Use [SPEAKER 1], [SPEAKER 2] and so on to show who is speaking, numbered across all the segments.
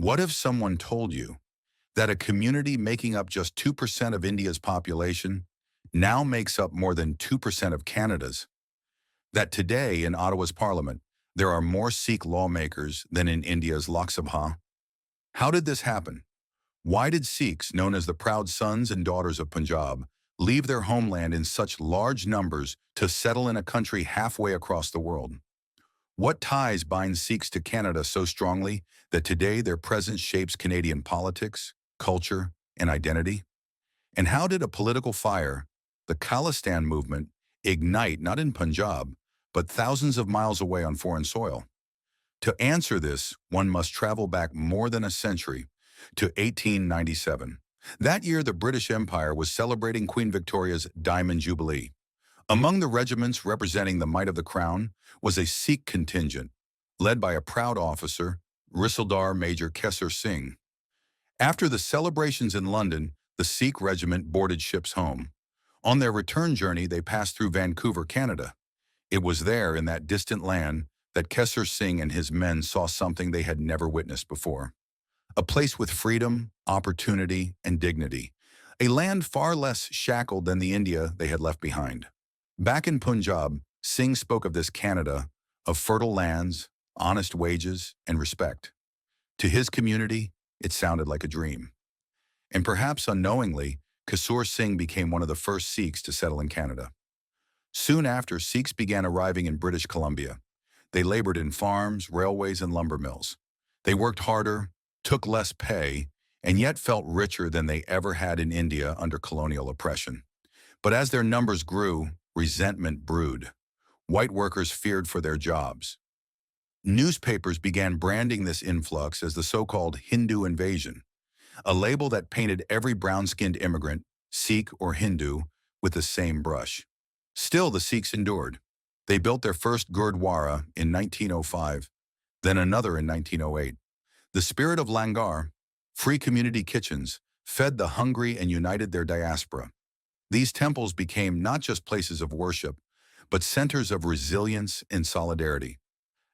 [SPEAKER 1] What if someone told you that a community making up just 2% of India's population now makes up more than 2% of Canada's? That today in Ottawa's parliament, there are more Sikh lawmakers than in India's Lok Sabha? How did this happen? Why did Sikhs, known as the proud sons and daughters of Punjab, leave their homeland in such large numbers to settle in a country halfway across the world? What ties bind Sikhs to Canada so strongly that today their presence shapes Canadian politics, culture, and identity? And how did a political fire, the Khalistan movement, ignite not in Punjab, but thousands of miles away on foreign soil? To answer this, one must travel back more than a century to 1897. That year, the British Empire was celebrating Queen Victoria's Diamond Jubilee. Among the regiments representing the might of the crown was a Sikh contingent, led by a proud officer, Risaldar Major Kesur Singh. After the celebrations in London, the Sikh regiment boarded ships home. On their return journey, they passed through Vancouver, Canada. It was there, in that distant land, that Kesur Singh and his men saw something they had never witnessed before. A place with freedom, opportunity, and dignity. A land far less shackled than the India they had left behind. Back in Punjab, Singh spoke of this Canada, of fertile lands, honest wages, and respect. To his community, it sounded like a dream. And perhaps unknowingly, Kesur Singh became one of the first Sikhs to settle in Canada. Soon after, Sikhs began arriving in British Columbia. They labored in farms, railways, and lumber mills. They worked harder, took less pay, and yet felt richer than they ever had in India under colonial oppression. But as their numbers grew, resentment brewed. White workers feared for their jobs. Newspapers began branding this influx as the so-called Hindu invasion, a label that painted every brown-skinned immigrant, Sikh or Hindu, with the same brush. Still, the Sikhs endured. They built their first gurdwara in 1905, then another in 1908. The spirit of langar, free community kitchens, fed the hungry and united their diaspora. These temples became not just places of worship, but centers of resilience and solidarity.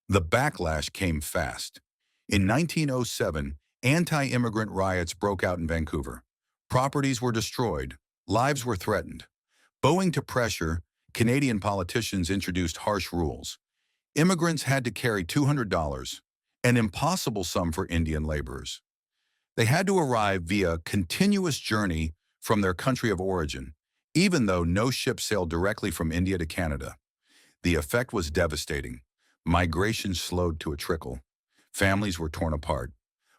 [SPEAKER 1] The backlash came fast. In 1907, anti-immigrant riots broke out in Vancouver. Properties were destroyed, lives were threatened. Bowing to pressure, Canadian politicians introduced harsh rules. Immigrants had to carry $200, an impossible sum for Indian laborers. They had to arrive via continuous journey from their country of origin, even though no ship sailed directly from India to Canada. The effect was devastating. Migration slowed to a trickle. Families were torn apart.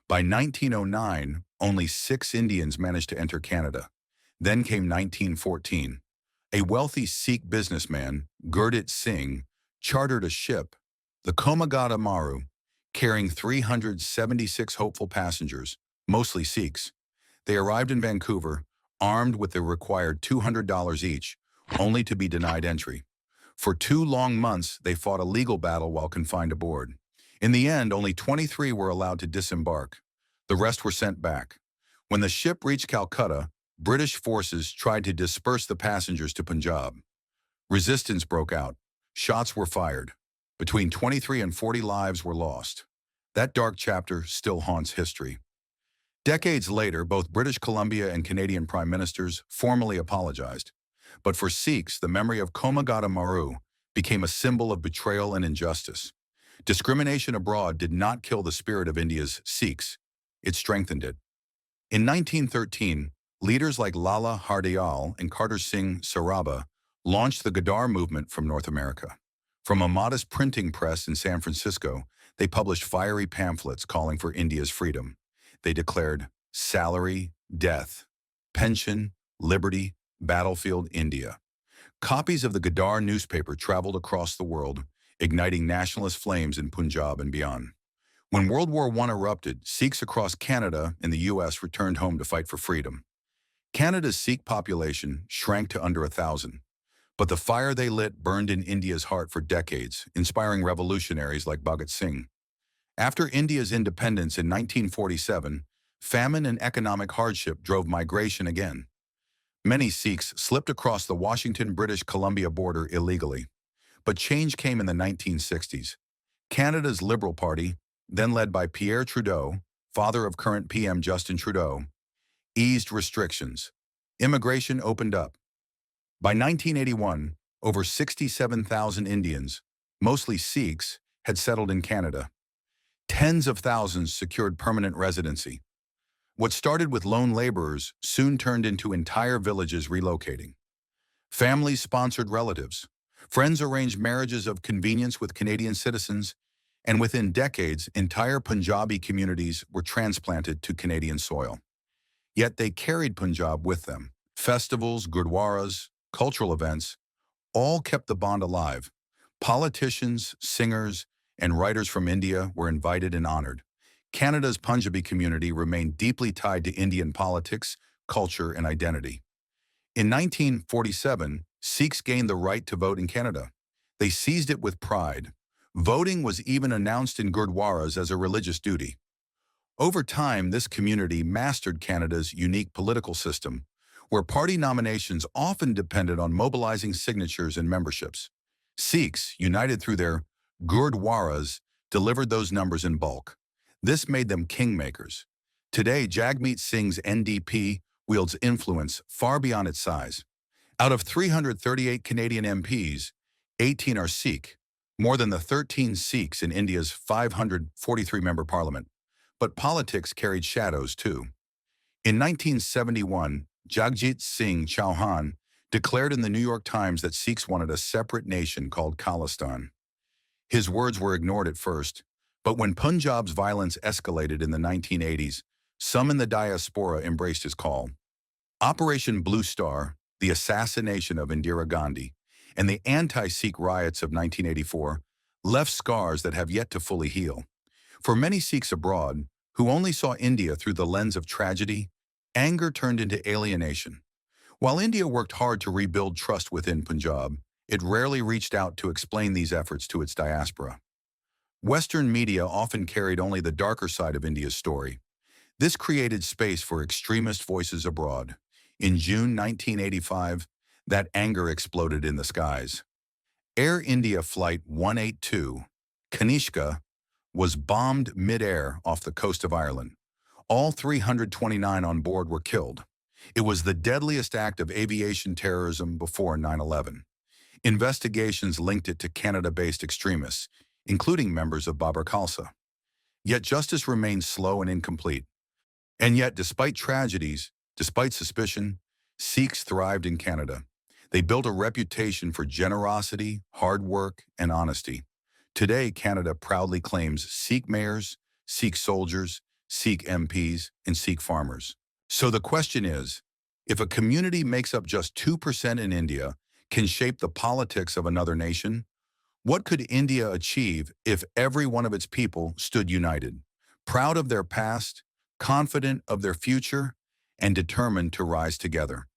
[SPEAKER 1] By 1909, only 6 Indians managed to enter Canada. Then came 1914. A wealthy Sikh businessman, Gadar Singh, chartered a ship, the Komagata Maru, carrying 376 hopeful passengers, mostly Sikhs. They arrived in Vancouver, armed with the required $200 each, only to be denied entry. For 2 long months, they fought a legal battle while confined aboard. In the end, only 23 were allowed to disembark. The rest were sent back. When the ship reached Calcutta, British forces tried to disperse the passengers to Punjab. Resistance broke out. Shots were fired. Between 23 and 40 lives were lost. That dark chapter still haunts history. Decades later, both British Columbia and Canadian prime ministers formally apologized. But for Sikhs, the memory of Komagata Maru became a symbol of betrayal and injustice. Discrimination abroad did not kill the spirit of India's Sikhs. It strengthened it. In 1913, leaders like Lala Hardayal and Kartar Singh Saraba launched the Gadar Movement from North America. From a modest printing press in San Francisco, they published fiery pamphlets calling for India's freedom. They declared salary, death, pension, liberty, battlefield, India. Copies of the Gadar newspaper traveled across the world, igniting nationalist flames in Punjab and beyond. When World War I erupted, Sikhs across Canada and the U.S. returned home to fight for freedom. Canada's Sikh population shrank to under 1,000, but the fire they lit burned in India's heart for decades, inspiring revolutionaries like Bhagat Singh. After India's independence in 1947, famine and economic hardship drove migration again. Many Sikhs slipped across the Washington-British Columbia border illegally. But change came in the 1960s. Canada's Liberal Party, then led by Pierre Trudeau, father of current PM Justin Trudeau, eased restrictions. Immigration opened up. By 1981, over 67,000 Indians, mostly Sikhs, had settled in Canada. Tens of thousands secured permanent residency. What started with lone laborers soon turned into entire villages relocating. Families sponsored relatives. Friends arranged marriages of convenience with Canadian citizens, and within decades, entire Punjabi communities were transplanted to Canadian soil. Yet they carried Punjab with them. Festivals, gurdwaras, cultural events, all kept the bond alive. Politicians, singers, and writers from India were invited and honored. Canada's Punjabi community remained deeply tied to Indian politics, culture, and identity. In 1947, Sikhs gained the right to vote in Canada. They seized it with pride. Voting was even announced in gurdwaras as a religious duty. Over time, this community mastered Canada's unique political system, where party nominations often depended on mobilizing signatures and memberships. Sikhs, united through their gurdwaras, delivered those numbers in bulk. This made them kingmakers. Today, Jagmeet Singh's NDP wields influence far beyond its size. Out of 338 Canadian MPs, 18 are Sikh, more than the 13 Sikhs in India's 543-member parliament. But politics carried shadows too. In 1971, Jagjit Singh Chauhan declared in the New York Times that Sikhs wanted a separate nation called Khalistan. His words were ignored at first, but when Punjab's violence escalated in the 1980s, some in the Diaspora embraced his call. Operation Blue Star, the assassination of Indira Gandhi, and the anti-Sikh riots of 1984 left scars that have yet to fully heal. For many Sikhs abroad, who only saw India through the lens of tragedy, anger turned into alienation. While India worked hard to rebuild trust within Punjab, it rarely reached out to explain these efforts to its diaspora. Western media often carried only the darker side of India's story. This created space for extremist voices abroad. In June 1985, that anger exploded in the skies. Air India Flight 182, Kanishka, was bombed mid-air off the coast of Ireland. All 329 on board were killed. It was the deadliest act of aviation terrorism before 9/11. Investigations linked it to Canada-based extremists, including members of Babar Khalsa. Yet justice remained slow and incomplete. And yet, despite tragedies, despite suspicion, Sikhs thrived in Canada. They built a reputation for generosity, hard work, and honesty. Today, Canada proudly claims Sikh mayors, Sikh soldiers, Sikh MPs, and Sikh farmers. So the question is, if a community makes up just 2% in India can shape the politics of another nation, what could India achieve if every one of its people stood united, proud of their past, confident of their future, and determined to rise together?